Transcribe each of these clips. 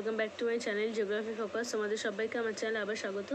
Welcome back to my channel geography focus. তোমাদের সবাইকে আমার চ্যানেলে আবার স্বাগত।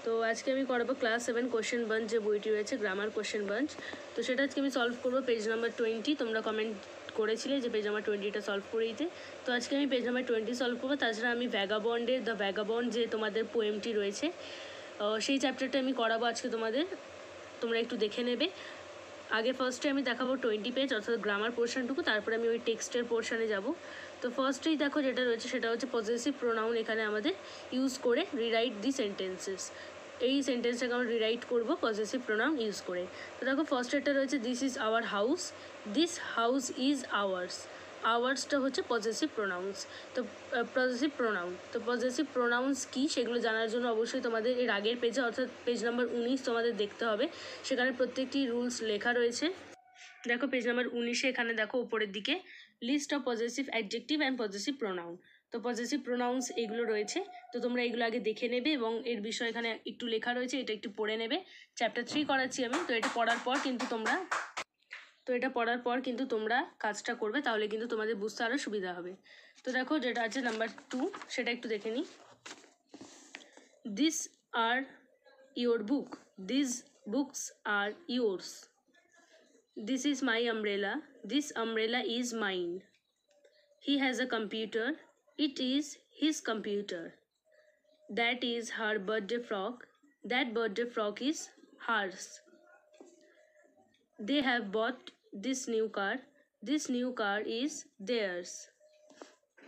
তো আজকে আমি করাবো ক্লাস 7 কোশ্চেন বাঞ্চ, যে বইটি রয়েছে গ্রামার কোশ্চেন বাঞ্চ। তো সেটা আজকে আমি সলভ করবো পেজ নাম্বার 20। তোমরা কমেন্ট করেছিলে যে পেজ নাম্বার 20টা সলভ করে দিতে, তো আজকে আমি পেজ নাম্বার 20 সলভ করবো। তাছাড়া আমি ভ্যাগাবন্ডের দ্য ভ্যাগাবন্ড যে তোমাদের পোয়েমটি রয়েছে সেই চ্যাপ্টারটা আমি করাবো আজকে তোমাদের, তোমরা একটু দেখে নেবে। আগে ফার্স্টে আমি দেখাবো 20 পেজ অর্থাৎ গ্রামার পোর্শনটুকু, তারপরে আমি ওই টেক্সটের পোর্শনে যাব। তো ফার্স্টেই দেখো যেটা রয়েছে সেটা হচ্ছে পজেসিভ প্রোনাউন এখানে আমাদের ইউজ করে রিরাইট দি সেন্টেন্সেস। এই সেন্টেন্সটাকে আমরা রিরাইট করবো পজেসিভ প্রোনাউন ইউজ করে। তো দেখো ফার্স্টেরটা রয়েছে this is our house, this house is ours. আওয়ার্সটা হচ্ছে পজেসিভ প্রোনাউন্স। তো পজেসিভ প্রোনাউন, তো পজেসিভ প্রোনাউন্স কী সেগুলো জানার জন্য অবশ্যই তোমাদের এর আগের পেজে অর্থাৎ পেজ নাম্বার 19 তোমাদের দেখতে হবে। সেখানে প্রত্যেকটি রুলস লেখা রয়েছে। দেখো পেজ নাম্বার 19-এ এখানে দেখো উপরের দিকে list of possessive adjective and possessive pronoun. তো পজেসিভ প্রোনাউন্স এগুলো রয়েছে, তো তোমরা এগুলো আগে দেখে নেবে এবং এর বিষয়ে এখানে একটু লেখা রয়েছে, এটা একটু পড়ে নেবে। চ্যাপ্টার 3 করাচ্ছি আমি, তো এটা পড়ার পর কিন্তু তোমরা কাজটা করবে, তাহলে কিন্তু তোমাদের বুঝতে আরও সুবিধা হবে। তো দেখো যেটা আছে নাম্বার 2 সেটা একটু দেখে নিই। This are your book, this books are yours. This is my umbrella, this umbrella is mine. He has a computer, it is his computer. That is her birthday frock, that birthday frock is hers. They have bought this new car is theirs.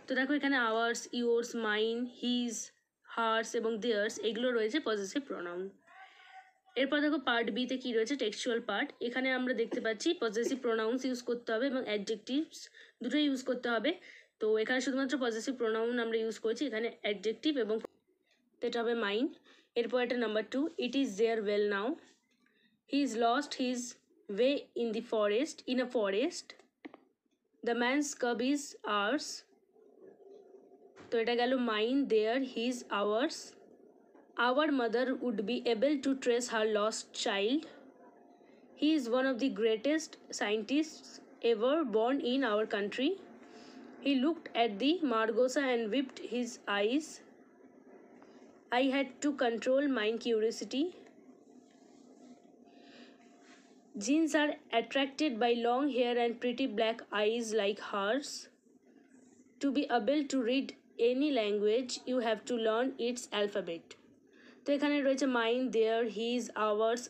তো দেখো এখানে ours, yours, mine, his, hers এবং theirs এগুলো রয়েছে possessive pronoun. এরপর দেখো part বিতে কী রয়েছে, টেক্সচুয়াল পার্ট। এখানে আমরা দেখতে পাচ্ছি পজেসিভ প্রোনাউন্স ইউজ করতে হবে এবং অ্যাডজেক্টিভস দুটোই ইউজ করতে হবে। তো এখানে শুধুমাত্র পজেসিভ প্রোনাউন আমরা ইউজ করছি, এখানে অ্যাডজেক্টিভ এবং এটা হবে মাইন। এরপর এটা number 2, it is their well now, he is lost his way in a forest, the man's cub is ours. তো এটা গেল mine, their, his, ours. Our mother would be able to trace her lost child. He is one of the greatest scientists ever born in our country. He looked at the Margosa and whipped his eyes. I had to control my curiosity. Jeans are attracted by long hair and pretty black eyes like hers. To be able to read any language, you have to learn its alphabet. তো এখানে রয়েছে mine, their, his, ours,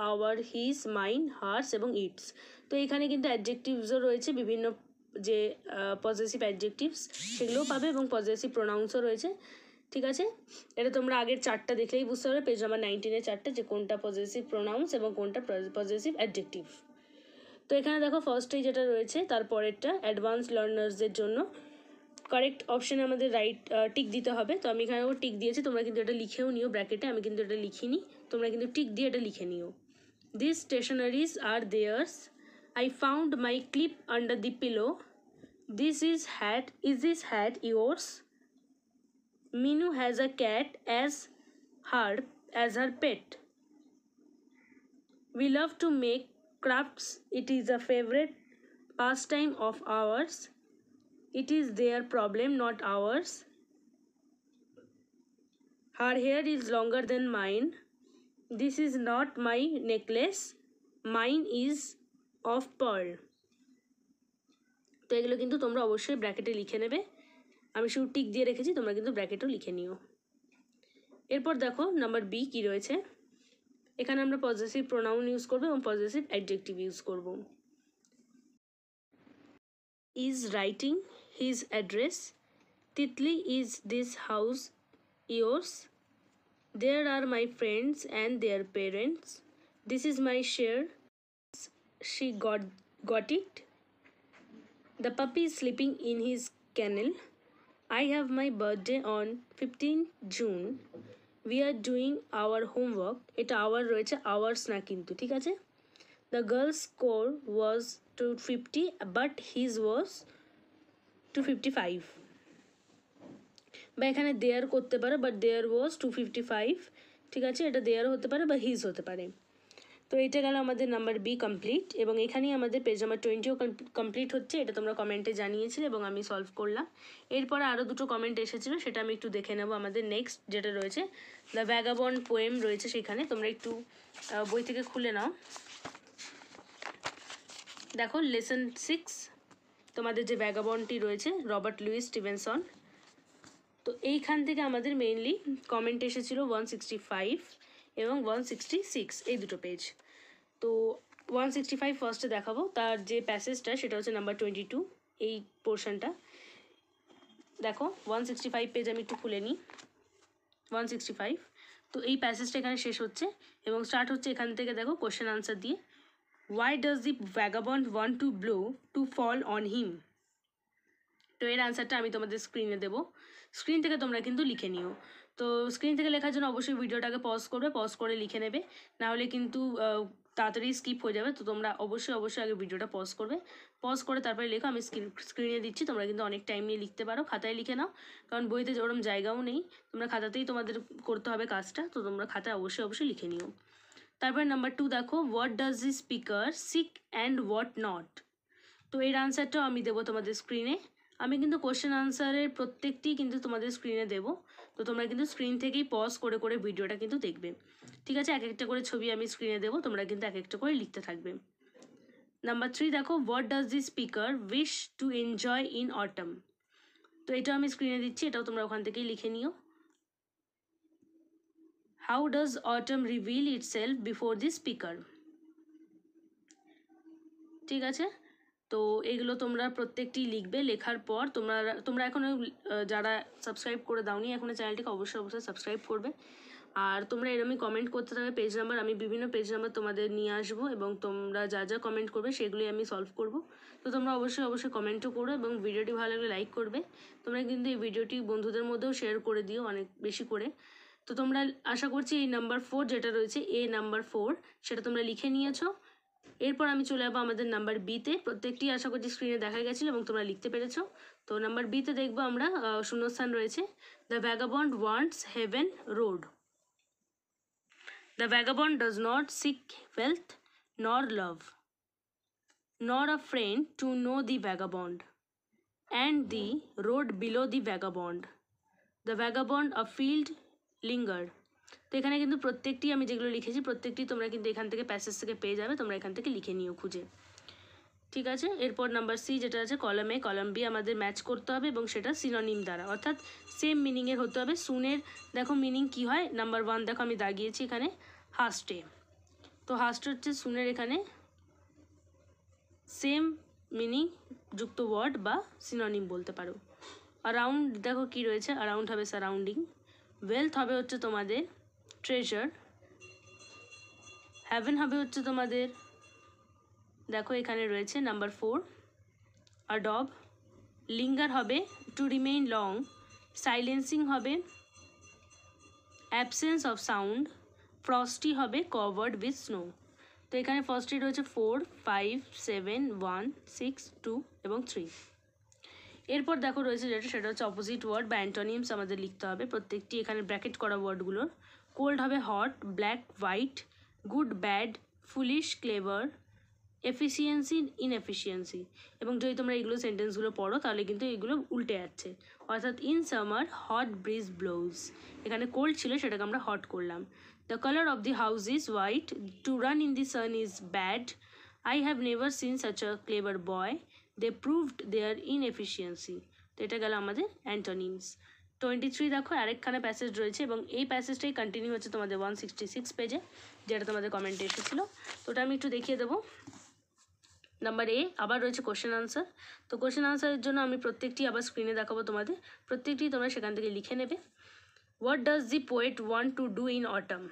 our, his, mine, hers এবং its. তো এখানে কিন্তু অ্যাডজেক্টিভসও রয়েছে, বিভিন্ন যে পজেসিভ অ্যাডজেক্টিভস সেগুলোও পাবে এবং পজেসিভ প্রোনাউন্সও রয়েছে। ঠিক আছে, এটা তোমরা আগের চারটা দেখলেই বুঝতে পারবে, পেজ নাম্বার 19-এর চারটা, যে কোনটা পজেসিভ প্রোনাউন্স এবং কোনটা পজেসিভ অ্যাডজেক্টিভ। তো এখানে দেখো ফার্স্টেই যেটা রয়েছে তারপরেরটা অ্যাডভান্স লার্নার্সদের জন্য কারেক্ট অপশানে আমাদের রাইট টিক দিতে হবে। তো আমি এখানে টিক দিয়েছি, তোমরা কিন্তু এটা লিখেও নিও ব্র্যাকেটে, আমি কিন্তু এটা লিখিনি, তোমরা কিন্তু টিক দিয়ে এটা লিখে নিও। This stationeries are theirs, I found my clip under the pillow, this is hat yours, Minu has a cat as her pet, we love to make crafts, it is a favourite pastime of ours, it is their problem, not ours. Her hair is longer than mine. This is not my necklace. Mine is of pearl. তো এগুলো কিন্তু তোমরা অবশ্যই ব্র্যাকেটে লিখে নেবে, আমি শুধু টিক দিয়ে রেখেছি, তোমরা কিন্তু ব্র্যাকেটও লিখে নিও। এরপর দেখো নাম্বার বি কী রয়েছে, এখানে আমরা পজেসিভ প্রোনাউন ইউজ করবো এবং পজেসিভ অ্যাডজেক্টিভ ইউজ করবো। is writing his address, Titli, is this house yours? There are my friends and their parents. This is my share. She got it. The puppy is sleeping in his kennel. I have my birthday on 15 June. We are doing our homework. এটা hour রয়েছে, hours না কিন্তু, ঠিক আছে। The girl's score was 250 but his was 255, বা এখানে দেয়ার করতে পারে, বাট দেয়ার ওয়াজ 255, ঠিক আছে, এটা দেয়ার হতে পারে বা হিজ হতে পারে। তো এটা গেল আমাদের নাম্বার বি কমপ্লিট, এবং এখানেই আমাদের পেজ নাম্বার 20ও কমপ্লিট হচ্ছে। এটা তোমরা কমেন্টে জানিয়েছিলে এবং আমি সলভ করলাম। এরপরে আরও দুটো কমেন্ট এসেছিলো, সেটা আমি একটু দেখে নেবো। আমাদের নেক্সট যেটা রয়েছে দ্য ভ্যাগাবন্ড পোয়েম রয়েছে, সেখানে তোমরা একটু বই থেকে খুলে নাও। দেখো লেসন 6 তোমাদের যে ভ্যাগাবন্ডটি রয়েছে, রবার্ট লুইস স্টিভেনসন। তো এইখান থেকে আমাদের মেইনলি কমেন্ট এসেছিলো 165 এবং 166, এই দুটো পেজ। তো 165 ফার্স্টে দেখাবো, তার যে প্যাসেজটা সেটা হচ্ছে নাম্বার 22, এই পোর্শনটা। দেখো 165 পেজ আমি একটু খুলে নিই। 165, তো এই প্যাসেজটা এখানে শেষ হচ্ছে এবং স্টার্ট হচ্ছে এখান থেকে। দেখো কোশ্চেন আনসার দিয়ে, Why does the vagabond want to blow to fall on him? তো এর আনসারটা আমি তোমাদের স্ক্রিনে দেবো, স্ক্রিন থেকে তোমরা কিন্তু লিখে নিও। তো স্ক্রিন থেকে লেখার জন্য অবশ্যই ভিডিওটাকে পজ করবে, পজ করে লিখে নেবে, নাহলে কিন্তু তাড়াতাড়ি স্কিপ হয়ে যাবে। তো তোমরা অবশ্যই আগে ভিডিওটা পজ করবে, পজ করে তারপরে লেখো। আমি স্ক্রিনে দিচ্ছি, তোমরা কিন্তু অনেক টাইম নিয়ে লিখতে পারো, খাতায় লিখে নাও, কারণ বইতে ওরকম জায়গাও নেই। তোমরা খাতাতেই তোমাদের করতে হবে কাজটা, তো তোমরা খাতায় অবশ্যই লিখে নিও। তারপরে নাম্বার 2 দেখো, what does the speaker seek and what not? তো এর আনসারটাও আমি দেবো তোমাদের স্ক্রিনে। আমি কিন্তু কোশ্চেন আনসারের প্রত্যেকটি কিন্তু তোমাদের স্ক্রিনে দেবো, তো তোমরা কিন্তু স্ক্রিন থেকেই পজ করে করে ভিডিওটা কিন্তু দেখবে, ঠিক আছে? এক একটা করে ছবি আমি স্ক্রিনে দেবো, তোমরা কিন্তু এক একটা করে লিখতে থাকবে। নাম্বার 3 দেখো, what does the speaker wish to enjoy in autumn? তো এটাও আমি স্ক্রিনে দিচ্ছি, এটাও তোমরা ওখান থেকেই লিখে নিও। How does autumn reveal itself before the speaker? ঠিক আছে, তো এগুলো তোমরা প্রত্যেকটি লিখবে। লেখার পর তোমরা এখনও যারা সাবস্ক্রাইব করে দাওনি এখনও চ্যানেলটিকে অবশ্যই সাবস্ক্রাইব করবে। আর তোমরা এরমই কমেন্ট করতে থাকবে পেজ নাম্বার, আমি বিভিন্ন পেজ নাম্বার তোমাদের নিয়ে আসবো এবং তোমরা যা কমেন্ট করবে সেগুলোই আমি সলভ করব। তো তোমরা অবশ্যই কমেন্টও করো এবং ভিডিওটি ভালো লাগলে লাইক করবে। তোমরা কিন্তু এই ভিডিওটি বন্ধুদের মধ্যেও শেয়ার করে দিও অনেক বেশি করে। তো তোমরা আশা করছি এই নাম্বার 4 যেটা রয়েছে, নাম্বার 4, সেটা তোমরা লিখে নিয়েছো। এরপর আমি চলে যাবো আমাদের নাম্বার বিতে। প্রত্যেকটি আশা করছি স্ক্রিনে দেখা গেছিলো এবং তোমরা লিখতে পেরেছো। তো নাম্বার বিতে দেখবো আমরা শূন্যস্থান রয়েছে, the vagabond wants heaven road. The vagabond does not seek wealth nor love, nor a friend to know the vagabond, and the road below the vagabond. The vagabond afield lingered. তো এখানে কিন্তু প্রত্যেকটি আমি যেগুলো লিখেছি প্রত্যেকটি তোমরা কিন্তু এখান থেকে প্যাসেজ থেকে পেয়ে যাবে, তোমরা এখান থেকে লিখে নিও খুঁজে, ঠিক আছে? এরপর নাম্বার সি যেটা আছে, কলাম এ কলাম বি আমাদের ম্যাচ করতে হবে এবং সেটা সিনোনিম দ্বারা, অর্থাৎ সেম মিনিংয়ের হতে হবে। সুনের দেখো মিনিং কি হয়, নাম্বার 1 দেখো আমি দাগিয়েছি এখানে, হাস্টে। তো হাস্টে হচ্ছে সুনের এখানে সেম মিনিং যুক্ত ওয়ার্ড বা সিনোনিম বলতে পারো। অ্যারাউন্ড দেখো কি রয়েছে, অ্যারাউন্ড হবে সারাউন্ডিং। ওয়েলথ হবে হচ্ছে তোমাদের ট্রেজার। হ্যাভেন হবে হচ্ছে তোমাদের, দেখো এখানে রয়েছে নাম্বার 4, অ্যাডব। লিঙ্গার হবে টু রিমেইন লং। সাইলেন্সিং হবে অ্যাবসেন্স অফ সাউন্ড। ফ্রস্টি হবে কভার্ড উইথ স্নো। তো এখানে ফার্স্টে রয়েছে 4, 5, 7, 1, 6, 2 এবং 3। এরপর দেখো রয়েছে যেটা, সেটা হচ্ছে অপোজিট ওয়ার্ড বা অ্যান্টোনিমস আমাদের লিখতে হবে প্রত্যেকটি, এখানে ব্র্যাকেট করা ওয়ার্ডগুলোর। কোল্ড হবে hot, black white, good bad, foolish clever, efficiency inefficiency. এবং যদি তোমরা এগুলো সেন্টেন্সগুলো পড়ো তাহলে কিন্তু এগুলো উল্টে যাচ্ছে, অর্থাৎ in summer hot breeze blows, এখানে কোল্ড ছিল সেটাকে আমরা হট করলাম। The colour of the house is white, to run in the sun is bad, I have never seen such a clever boy, they proved their inefficiency. তো এটা গেল আমাদের antonyms. 23 দেখো আরেকখানে প্যাসেজ রয়েছে এবং এই প্যাসেজটাই কন্টিনিউ হচ্ছে তোমাদের 166 পেজে, যেটা তোমাদের কমেন্টে এসেছিলো। তো ওটা আমি একটু দেখিয়ে দেবো। নাম্বার এ আবার রয়েছে কোশ্চেন আনসার। তো কোশ্চেন আনসারের জন্য আমি প্রত্যেকটি আবার স্ক্রিনে দেখাবো তোমাদের, প্রত্যেকটি তোমরা সেখান থেকে লিখে নেবে। What does the poet want to do in autumn?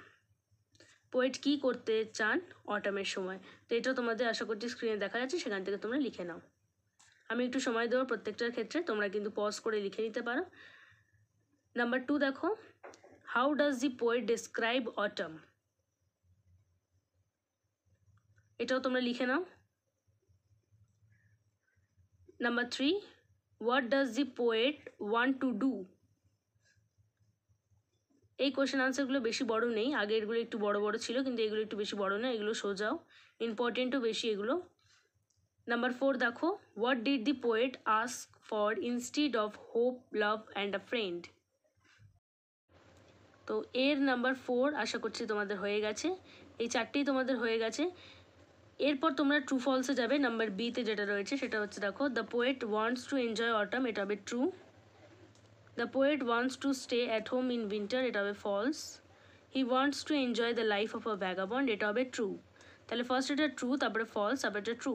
Poet কী করতে চান অটামের সময়? তো এটাও তোমাদের আশা করছি স্ক্রিনে দেখা যাচ্ছে, সেখান থেকে তোমরা লিখে নাও। আমি একটু সময় দেবো প্রত্যেকটার ক্ষেত্রে, তোমরা কিন্তু পজ করে লিখে নিতে পারো। নাম্বার 2 দেখো, how does the poet describe autumn? এটাও তোমরা লিখে নাও। Number 3, what does the poet want to do? এই কোশ্চেন আনসারগুলো বেশি বড় নেই, আগে এগুলো একটু বড় বড় ছিল, কিন্তু এগুলো একটু বেশি বড় না, এগুলো সোজাও, ইম্পর্টেন্টও বেশি এগুলো। নাম্বার 4 দেখো, what did the poet ask for instead of hope, love and a friend. তো এর নাম্বার 4 আশা করছি তোমাদের হয়ে গেছে, এই চারটেই তোমাদের হয়ে গেছে। এরপর তোমরা ট্রু ফলসে যাবে। নাম্বার বিতে যেটা রয়েছে সেটা হচ্ছে দেখো, the poet wants to enjoy autumn, এটা হবে true. The poet wants to stay at home in winter, এটা হবে false. He wants to enjoy the life of a vagabond, এটা হবে ট্রু। তাহলে ফার্স্ট এটা ট্রু, তারপরে ফলস, তারপরে এটা ট্রু।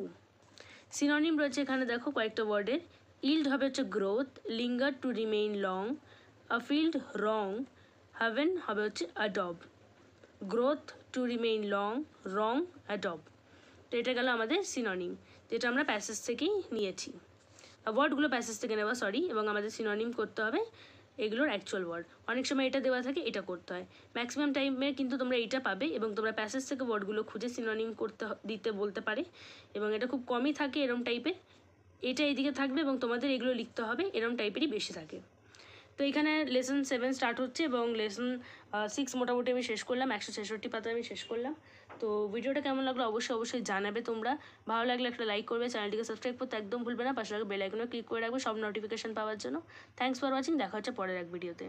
সিনোনিম রয়েছে এখানে দেখো কয়েকটা ওয়ার্ডের। ইল্ড হবে হচ্ছে growth, linger to remain long, আফিল্ড wrong, haven হবে হচ্ছে Adobe. Growth, to remain long, wrong, Adobe. তো এটা গেল আমাদের সিনোনিম, যেটা আমরা প্যাসেজ থেকেই নিয়েছি, ওয়ার্ডগুলো প্যাসেজ থেকে নেওয়া, সরি, এবং আমাদের সিনোনিম করতে হবে এগুলোর অ্যাকচুয়াল ওয়ার্ড। অনেক সময় এটা দেওয়া থাকে, এটা করতে হয়। ম্যাক্সিমাম টাইমে কিন্তু তোমরা এইটা পাবে, এবং তোমরা প্যাসেজ থেকে ওয়ার্ডগুলো খুঁজে সিনোনিম করতে দিতে বলতে পারে, এবং এটা খুব কমই থাকে এরম টাইপের। এটা এইদিকে থাকবে এবং তোমাদের এগুলো লিখতে হবে, এরম টাইপেরই বেশি থাকে। তো এখানে লেসন 7 স্টার্ট হচ্ছে এবং লেসন 6 মোটামুটি আমি শেষ করলাম, 166 পাতা আমি শেষ করলাম। তো ভিডিওটা কেমন লাগলো অবশ্যই জানাবে তোমরা। ভালো লাগলে একটা লাইক করবে, চ্যানেলটিকে সাবস্ক্রাইব করতে একদম ভুলবে না, পাশে বেল আইকনে ক্লিক করে রাখবে সব নোটিফিকেশন পাওয়ার জন্য। থ্যাঙ্কস ফর ওয়াচিং, দেখা হচ্ছে পরের এক ভিডিওতে।